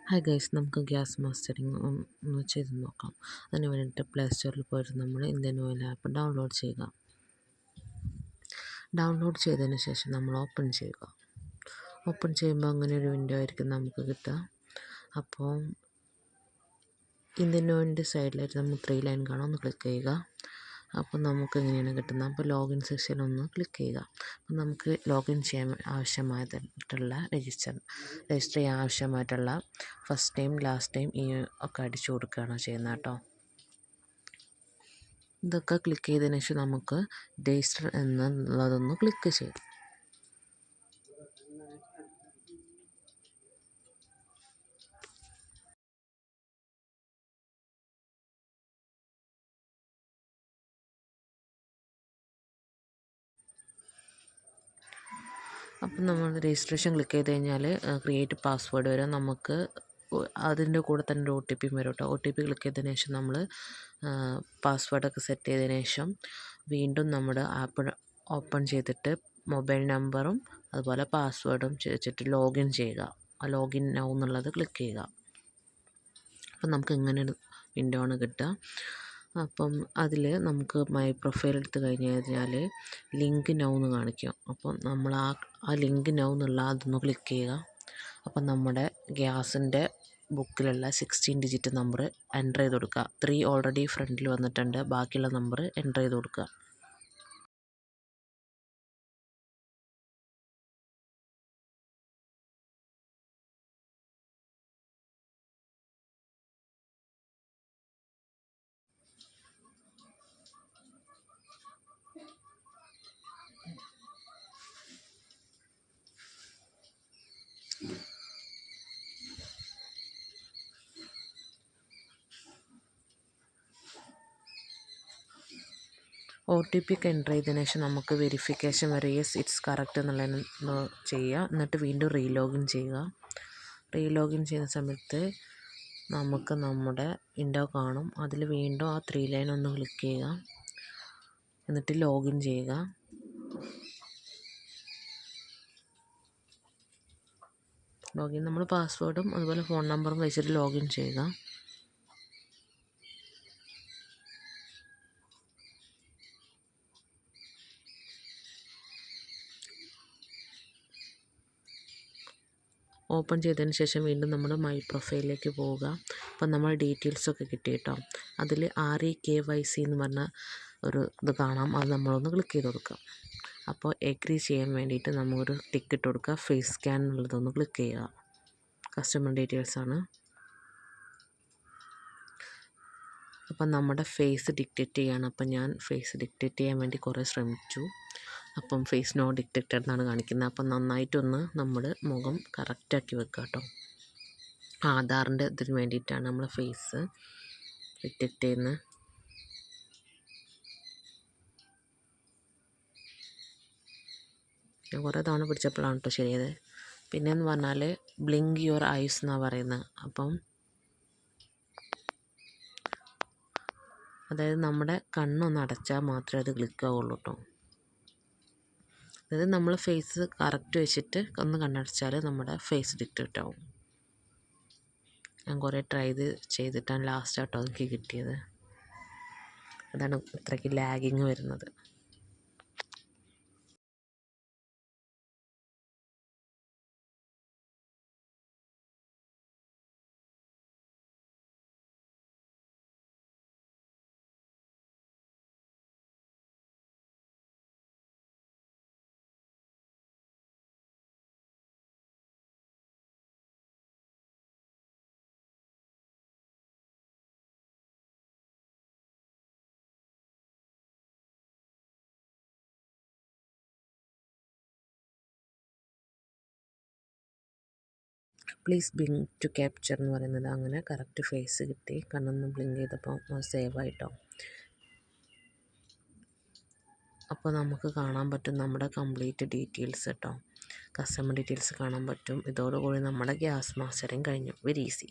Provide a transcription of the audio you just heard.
Hi guys, നമുക്ക് gas mastering ഒന്ന് ചെയ്ത് നോക്കാം. അതിന് വേണ്ടിയിട്ട് പ്ലേ സ്റ്റോറിൽ പോയിട്ട് നമ്മൾ ഇന്ത്യൻ ഓയിൽ ആപ്പ് ഡൗൺലോഡ് ചെയ്യുക. ഡൗൺലോഡ് ചെയ്തതിന് ശേഷം നമ്മൾ ഓപ്പൺ ചെയ്യുക. ഓപ്പൺ ചെയ്യുമ്പോൾ അങ്ങനെ ഒരു വിൻഡോ ആയിരിക്കും നമുക്ക് കിട്ടുക. അപ്പോൾ ഇന്ത്യൻ ഓയിലിൻ്റെ സൈഡിലായിട്ട് നമ്മൾ 3 ലൈൻ കാണാം, ഒന്ന് ക്ലിക്ക് ചെയ്യുക. അപ്പോൾ നമുക്ക് ഇങ്ങനെയാണ് കിട്ടുന്നത്. അപ്പോൾ ലോഗിൻ സെക്ഷൻ ഒന്ന് ക്ലിക്ക് ചെയ്യുക. അപ്പോൾ നമുക്ക് ലോഗിൻ ചെയ്യാൻ ആവശ്യമായിട്ടുള്ള രജിസ്റ്റർ ചെയ്യാൻ ആവശ്യമായിട്ടുള്ള ഫസ്റ്റ് നെയിം, ലാസ്റ്റ് നെയിം ഒക്കെ അടിച്ചു കൊടുക്കുകയാണ് ചെയ്യുന്നത് കേട്ടോ. ഇതൊക്കെ ക്ലിക്ക് ചെയ്തതിന് ശേഷം നമുക്ക് രജിസ്റ്റർ എന്നുള്ളതൊന്ന് ക്ലിക്ക് ചെയ്യാം. അപ്പം നമ്മൾ രജിസ്ട്രേഷൻ ക്ലിക്ക് ചെയ്ത് കഴിഞ്ഞാൽ ക്രിയേറ്റ് പാസ്വേഡ് വരും. നമുക്ക് അതിൻ്റെ കൂടെ തന്നെ ഒരു OTP വരും കേട്ടോ. OTP ക്ലിക്ക് ചെയ്തതിന് ശേഷം നമ്മൾ പാസ്വേഡൊക്കെ സെറ്റ് ചെയ്തതിന് ശേഷം വീണ്ടും നമ്മുടെ ആപ്പ് ഓപ്പൺ ചെയ്തിട്ട് മൊബൈൽ നമ്പറും അതുപോലെ പാസ്വേഡും വെച്ചിട്ട് ലോഗിൻ ചെയ്യുക. ആ ലോഗിൻ നൗ എന്നുള്ളത് ക്ലിക്ക് ചെയ്യുക. അപ്പം നമുക്ക് ഇങ്ങനെ ഒരു വിൻഡോ ആണ് കിട്ടുക. അപ്പം അതിൽ നമുക്ക് മൈ പ്രൊഫൈൽ എടുത്ത് കഴിഞ്ഞ് കഴിഞ്ഞാൽ ലിങ്ക് നൗ എന്ന് കാണിക്കും. അപ്പം നമ്മൾ ആ ലിങ്ക് നൗ എന്നുള്ള അതൊന്ന് ക്ലിക്ക് ചെയ്യുക. അപ്പം നമ്മുടെ ഗ്യാസിൻ്റെ ബുക്കിലുള്ള 16 ഡിജിറ്റ് നമ്പർ എൻ്റർ ചെയ്ത് കൊടുക്കുക. 3 ഓൾറെഡി ഫ്രണ്ടിൽ വന്നിട്ടുണ്ട്, ബാക്കിയുള്ള നമ്പർ എൻ്റർ ചെയ്ത് കൊടുക്കുക. OTP ഒക്കെ എൻ്റർ ചെയ്തതിന് ശേഷം നമുക്ക് വെരിഫിക്കേഷൻ വരെ യെസ് ഇറ്റ്സ് കറക്റ്റ് എന്നുള്ളതിന് ചെയ്യുക. എന്നിട്ട് വീണ്ടും റീലോഗിൻ ചെയ്യുക. റീലോഗിൻ ചെയ്യുന്ന സമയത്ത് നമുക്ക് നമ്മുടെ വിൻഡോ കാണും. അതിൽ വീണ്ടും ആ 3 ലൈൻ ഒന്ന് ക്ലിക്ക് ചെയ്യുക. എന്നിട്ട് ലോഗിൻ ചെയ്യുക. ലോഗിൻ നമ്മൾ പാസ്വേഡും അതുപോലെ ഫോൺ നമ്പറും വെച്ചിട്ട് ലോഗിൻ ചെയ്യുക. ഓപ്പൺ ചെയ്തതിന് ശേഷം വീണ്ടും നമ്മൾ മൈ പ്രൊഫൈലിലേക്ക് പോവുക. അപ്പം നമ്മൾ ഡീറ്റെയിൽസൊക്കെ കിട്ടി കേട്ടോ. അതിൽ REKYC എന്ന് പറഞ്ഞ ഒരു ഇത് കാണാം. അത് നമ്മളൊന്ന് ക്ലിക്ക് ചെയ്ത് കൊടുക്കുക. അപ്പോൾ എഗ്രി ചെയ്യാൻ വേണ്ടിയിട്ട് നമ്മളൊരു ടിക്ക് ഇട്ട് കൊടുക്കുക. ഫേസ് സ്കാൻ എന്നുള്ളതൊന്ന് ക്ലിക്ക് ചെയ്യുക. കസ്റ്റമർ ഡീറ്റെയിൽസാണ്. അപ്പം നമ്മുടെ ഫേസ് ഡിക്റ്റേറ്റ് ചെയ്യാണ്. അപ്പം ഞാൻ ഫേസ് ഡിക്റ്റേറ്റ് ചെയ്യാൻ വേണ്ടി കുറേ ശ്രമിച്ചു. അപ്പം ഫേസ് നോ ഡിറ്റക്റ്റഡ് എന്നാണ് കാണിക്കുന്നത്. അപ്പം നന്നായിട്ടൊന്ന് നമ്മൾ മുഖം കറക്റ്റാക്കി വെക്കുക കേട്ടോ. ആധാറിൻ്റെ ഇതിന് വേണ്ടിയിട്ടാണ് നമ്മൾ ഫേസ് ഡിറ്റക്റ്റ് ചെയ്യുന്നത്. ഞാൻ കുറേ തവണ പിടിച്ചപ്പോഴാണ് കേട്ടോ ശരിയത്. പിന്നെയെന്ന് പറഞ്ഞാൽ ബ്ലിങ്ക് യുവർ ഐസ് എന്നാണ് പറയുന്നത്. അപ്പം അതായത് നമ്മുടെ കണ്ണൊന്ന് അടച്ചാൽ മാത്രമേ അത് ക്ലിക്ക് ആവുള്ളൂ കേട്ടോ. അതായത് നമ്മൾ ഫേസ് കറക്റ്റ് വെച്ചിട്ട് ഒന്ന് കണ്ണടച്ചാൽ നമ്മുടെ ഫേസ് ഡിറ്റക്റ്റ് ആവും. ഞാൻ കുറേ ട്രൈ ചെയ്തിട്ടാണ് ലാസ്റ്റ് ആട്ടോ എനിക്ക് കിട്ടിയത്. അതാണ് ഇത്രയ്ക്ക് ലാഗിങ് വരുന്നത്. പ്ലീസ് ബ്ലിങ്ക് ടു ക്യാപ്ചർ എന്ന് പറയുന്നത്. അങ്ങനെ കറക്റ്റ് ഫേസ് കിട്ടി. കണ്ണൊന്ന് ബ്ലിങ്ക് ചെയ്തപ്പോൾ സേവ് ആയിട്ടോ. അപ്പോൾ നമുക്ക് കാണാൻ പറ്റും നമ്മുടെ കംപ്ലീറ്റ് ഡീറ്റെയിൽസ് കേട്ടോ. കസ്റ്റമർ ഡീറ്റെയിൽസ് കാണാൻ പറ്റും. ഇതോടുകൂടി നമ്മുടെ ഗ്യാസ് മാസ്റ്ററിങ് കഴിഞ്ഞു. Very easy.